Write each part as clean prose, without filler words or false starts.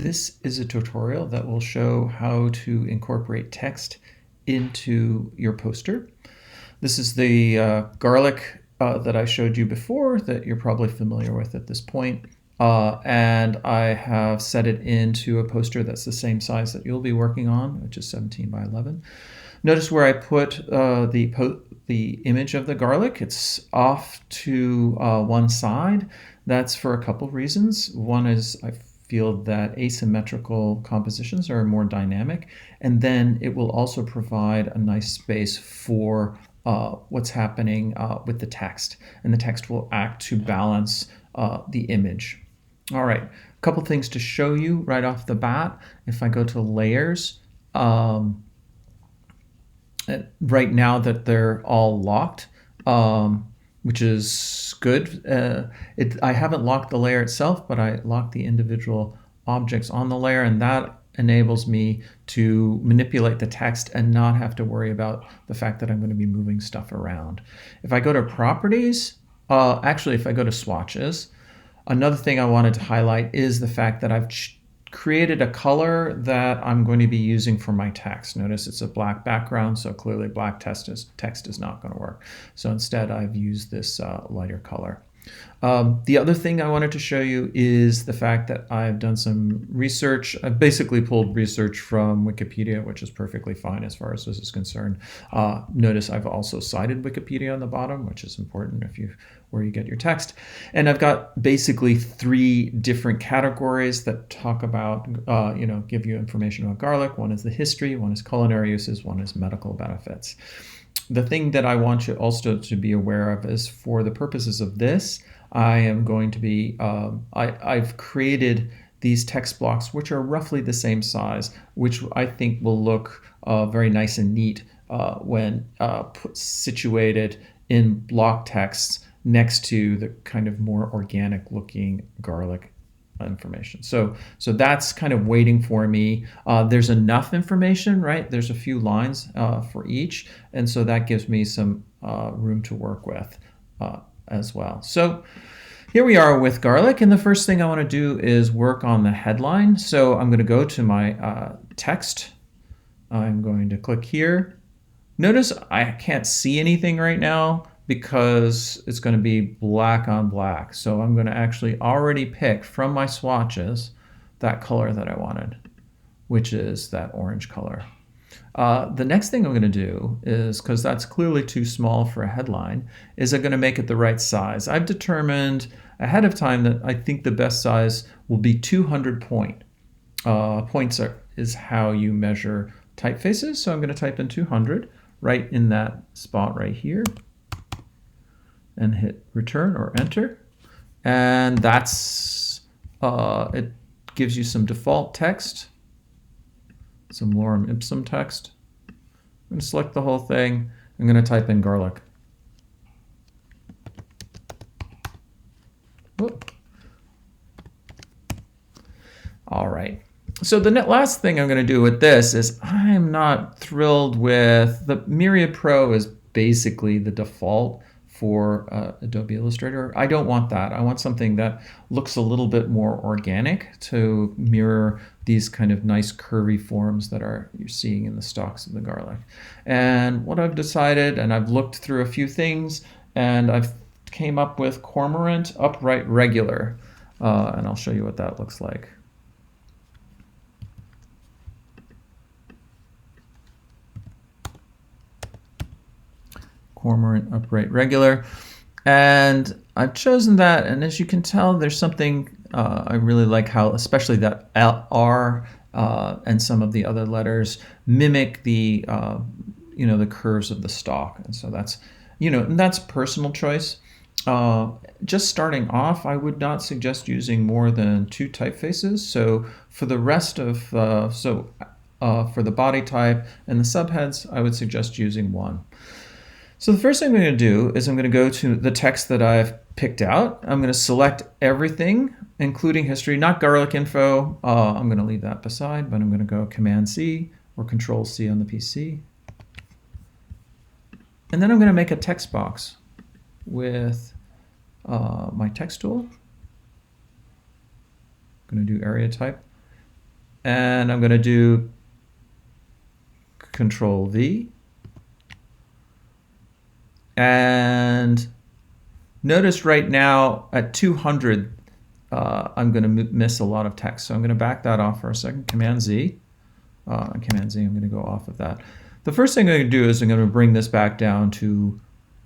This is a tutorial that will show how to incorporate text into your poster. This is the garlic that I showed you before that you're probably familiar with at this point. And I have set it into a poster that's the same size that you'll be working on, which is 17 by 11. Notice where I put the image of the garlic. It's off to one side. That's for a couple reasons. One is I feel that asymmetrical compositions are more dynamic, and then it will also provide a nice space for what's happening with the text, and the text will act to balance the image. All right, a couple things to show you right off the bat. If I go to layers, right now that they're all locked, which is good. I haven't locked the layer itself, but I locked the individual objects on the layer, and that enables me to manipulate the text and not have to worry about the fact that I'm going to be moving stuff around. If I go to properties, actually if I go to swatches, another thing I wanted to highlight is the fact that I've created a color that I'm going to be using for my text. Notice it's a black background, so clearly black text is not going to work. So instead I've used this lighter color. The other thing I wanted to show you is the fact that I've done some research. I've basically pulled research from Wikipedia, which is perfectly fine as far as this is concerned. Notice I've also cited Wikipedia on the bottom, which is important where you get your text. And I've got basically 3 different categories that talk about, give you information about garlic. One is the history, one is culinary uses, one is medical benefits. The thing that I want you also to be aware of is, for the purposes of this, I am going to be, I've created these text blocks which are roughly the same size, which I think will look very nice and neat when situated in block texts next to the kind of more organic looking garlic information. So that's kind of waiting for me. There's enough information, right? There's a few lines for each, and so that gives me some room to work with as well. So here we are with garlic, and the first thing I want to do is work on the headline. So I'm going to go to my text. I'm going to click here. Notice I can't see anything right now because it's going to be black on black. So I'm going to actually already pick from my swatches that color that I wanted, which is that orange color. The next thing I'm going to do is, because that's clearly too small for a headline, is I'm going to make it the right size. I've determined ahead of time that I think the best size will be 200 point. Points is how you measure typefaces. So I'm going to type in 200 right in that spot right here, and hit return or enter. And that's, it gives you some default text, some lorem ipsum text. I'm going to select the whole thing. I'm going to type in garlic. Whoop. All right. So the last thing I'm going to do with this is, I'm not thrilled with the Myriad Pro is basically the default for Adobe Illustrator. I don't want that. I want something that looks a little bit more organic to mirror these kind of nice curvy forms that you're seeing in the stalks of the garlic. And what I've decided, and I've looked through a few things, and I've came up with Cormorant Upright Regular, and I'll show you what that looks like. Cormorant Upright Regular, and I've chosen that, and as you can tell, there's something I really like, how especially that R and some of the other letters mimic the the curves of the stalk, and so that's and that's personal choice. Just starting off, I would not suggest using more than 2 typefaces. So for the rest of for the body type and the subheads, I would suggest using 1. So the first thing I'm going to do is I'm going to go to the text that I've picked out. I'm going to select everything, including history, not garlic info. I'm going to leave that beside, but I'm going to go Command-C or Control-C on the PC. And then I'm going to make a text box with my text tool. I'm going to do area type. and I'm going to do Control V. And notice right now at 200, I'm going to miss a lot of text. So I'm going to back that off for a second. Command Z. Command Z, I'm going to go off of that. The first thing I'm going to do is I'm going to bring this back down to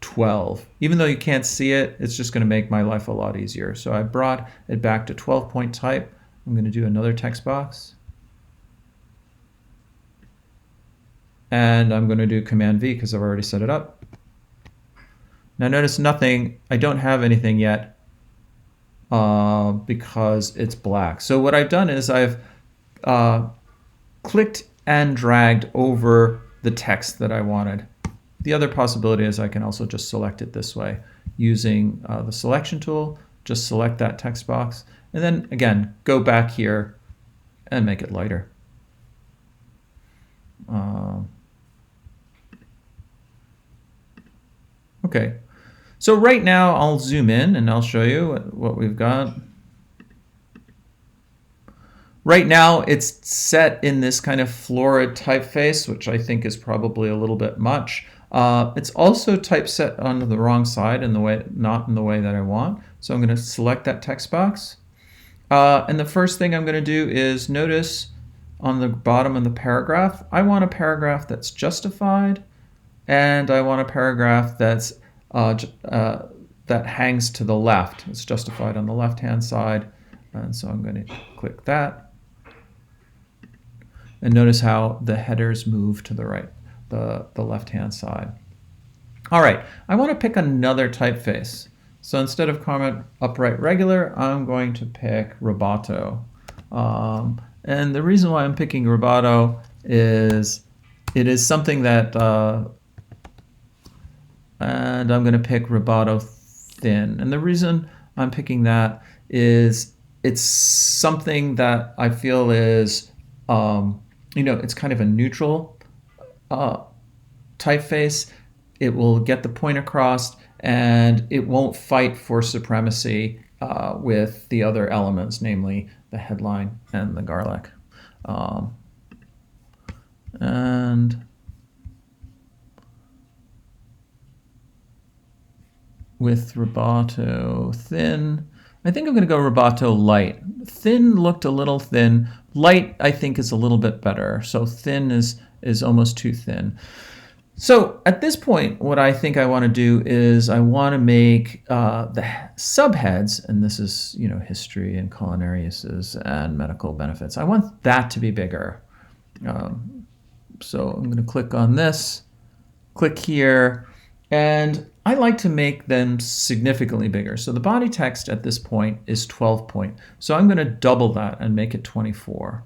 12. Even though you can't see it, it's just going to make my life a lot easier. So I brought it back to 12 point type. I'm going to do another text box. And I'm going to do Command V because I've already set it up. Now notice nothing, I don't have anything yet because it's black. So what I've done is I've clicked and dragged over the text that I wanted. The other possibility is I can also just select it this way using the selection tool. Just select that text box and then again go back here and make it lighter. Okay, so right now I'll zoom in and I'll show you what we've got. Right now it's set in this kind of florid typeface, which I think is probably a little bit much. It's also typeset on the wrong side, in the way, not in the way that I want. So I'm going to select that text box. And the first thing I'm going to do is notice on the bottom of the paragraph, I want a paragraph that's justified, and I want a paragraph that's that hangs to the left. It's justified on the left-hand side, and so I'm going to click that. And notice how the headers move to the right, the left-hand side. All right, I want to pick another typeface. So instead of Comet Upright Regular, I'm going to pick Roboto. And the reason why I'm picking Roboto is it is something that, and I'm going to pick Roboto Thin. And the reason I'm picking that is it's something that I feel is, it's kind of a neutral typeface. It will get the point across, and it won't fight for supremacy with the other elements, namely the headline and the garlic. And with Roboto Thin, I think I'm going to go Roboto Light. Thin looked a little thin. Light, I think, is a little bit better. So thin is almost too thin. So at this point, what I think I want to do is I want to make the subheads, and this is, history and culinary uses and medical benefits. I want that to be bigger. So I'm going to click on this, click here, and I like to make them significantly bigger. So the body text at this point is 12 point. So I'm going to double that and make it 24.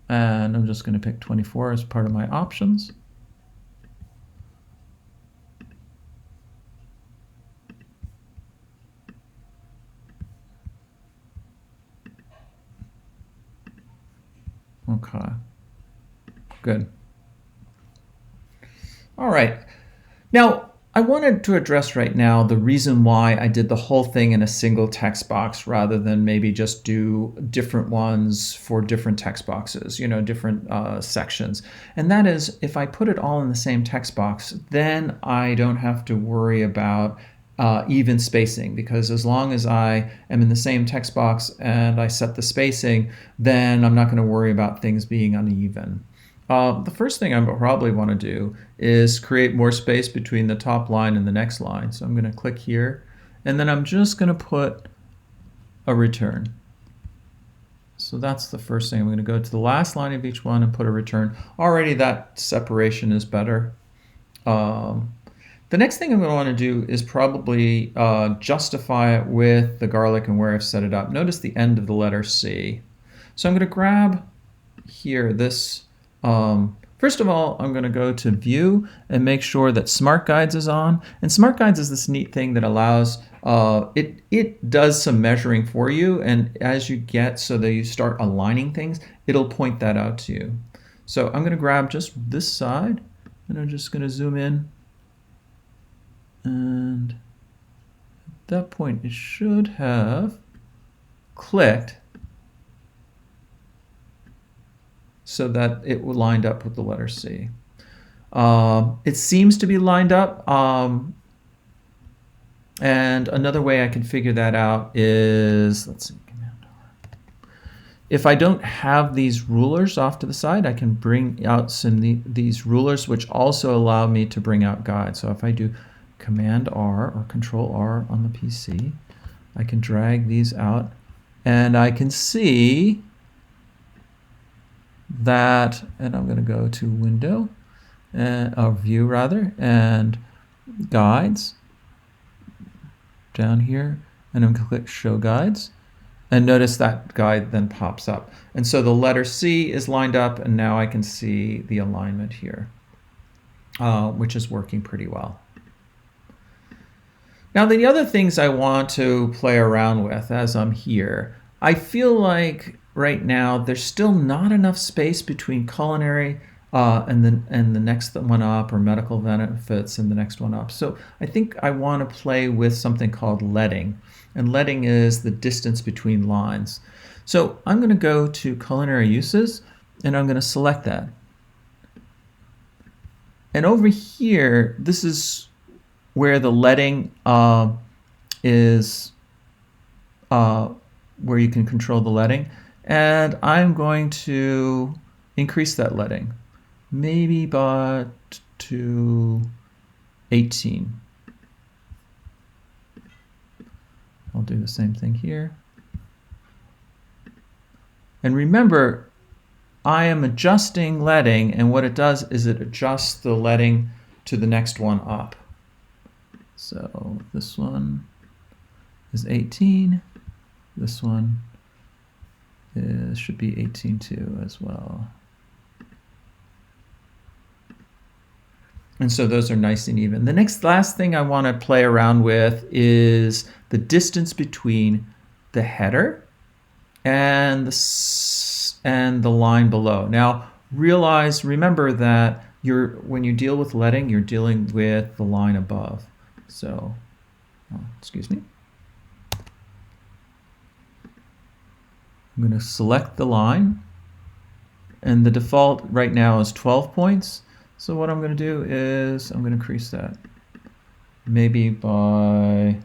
And I'm just going to pick 24 as part of my options. Okay, good. All right. Now, I wanted to address right now the reason why I did the whole thing in a single text box rather than maybe just do different ones for different text boxes, different sections. And that is, if I put it all in the same text box, then I don't have to worry about even spacing, because as long as I am in the same text box and I set the spacing, then I'm not going to worry about things being uneven. The first thing I probably want to do is create more space between the top line and the next line. So I'm going to click here, and then I'm just going to put a return. So that's the first thing. I'm going to go to the last line of each one and put a return. Already that separation is better. The next thing I'm going to want to do is probably justify it with the garlic and where I've set it up. Notice the end of the letter C. So I'm going to grab here this. First of all, I'm going to go to View and make sure that Smart Guides is on. And Smart Guides is this neat thing that allows, it does some measuring for you. And as you get so that you start aligning things, it'll point that out to you. So I'm going to grab just this side, and I'm just going to zoom in. And at that point, it should have clicked. so that it will lined up with the letter C. It seems to be lined up. And another way I can figure that out is, let's see, if I don't have these rulers off to the side, I can bring out these rulers, which also allow me to bring out guides. So if I do Command R or Control R on the PC, I can drag these out, and I can see that, and I'm going to go to Window, View rather, and Guides down here, and I'm going to click Show Guides. And notice that guide then pops up. And so the letter C is lined up, and now I can see the alignment here, which is working pretty well. Now, the other things I want to play around with as I'm here, I feel like right now there's still not enough space between culinary and the next one up, or medical benefits and the next one up. So I think I want to play with something called leading. And leading is the distance between lines. So I'm going to go to culinary uses, and I'm going to select that. And over here, this is where the leading is, where you can control the leading. And I'm going to increase that leading, maybe but to 18. I'll do the same thing here. And remember, I am adjusting leading, and what it does is it adjusts the leading to the next one up. So this one is 18. This one should be 18 too as well. And so those are nice and even. The last thing I want to play around with is the distance between the header and the line below. Now, remember that when you deal with leading, you're dealing with the line above. So, excuse me. I'm going to select the line, and the default right now is 12 points. So what I'm going to do is I'm going to increase that, maybe by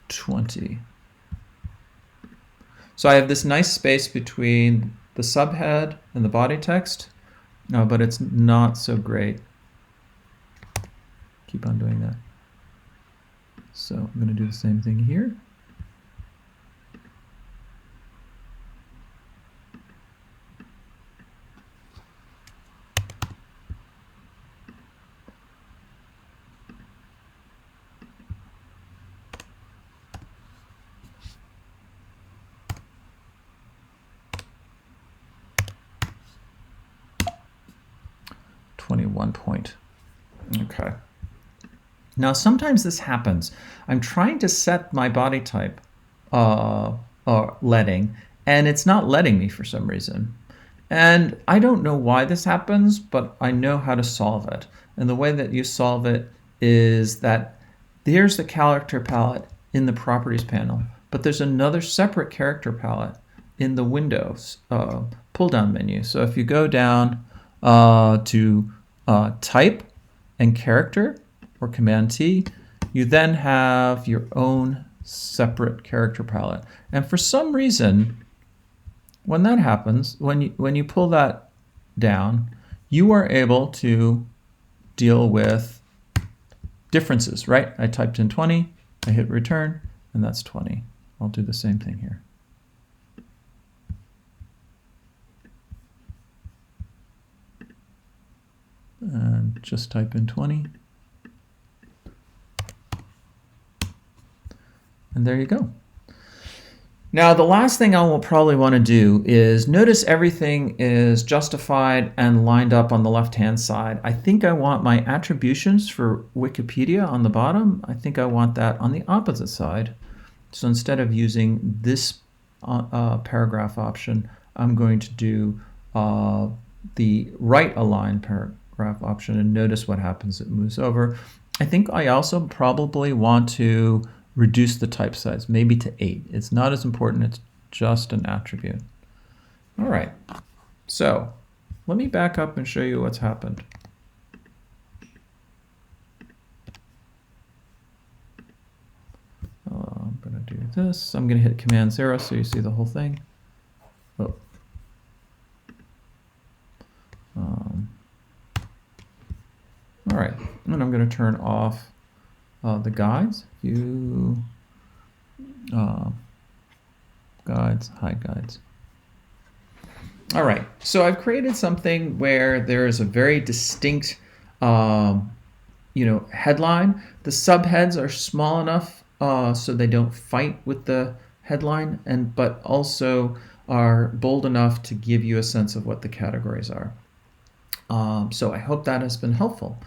20. So I have this nice space between the subhead and the body text, but it's not so great. Keep on doing that. So I'm going to do the same thing here. Okay. Now sometimes this happens. I'm trying to set my body type leading, and it's not letting me for some reason. And I don't know why this happens, but I know how to solve it. And the way that you solve it is that there's the character palette in the properties panel, but there's another separate character palette in the Windows pull-down menu. So if you go down to type and character, or Command T, you then have your own separate character palette. And for some reason, when that happens, when you pull that down, you are able to deal with differences, right? I typed in 20, I hit return, and that's 20. I'll do the same thing here. And just type in 20. And there you go. Now, the last thing I will probably want to do is notice everything is justified and lined up on the left-hand side. I think I want my attributions for Wikipedia on the bottom. I think I want that on the opposite side. So instead of using this paragraph option, I'm going to do the right align paragraph option, and notice what happens. It moves over. I think I also probably want to reduce the type size, maybe to 8. It's not as important, it's just an attribute. All right, so let me back up and show you what's happened. I'm going to do this. I'm going to hit Command 0 so you see the whole thing. Oh. All right, and I'm going to turn off the guides. View guides, hide guides. All right, so I've created something where there is a very distinct, headline. The subheads are small enough so they don't fight with the headline, but also are bold enough to give you a sense of what the categories are. So I hope that has been helpful.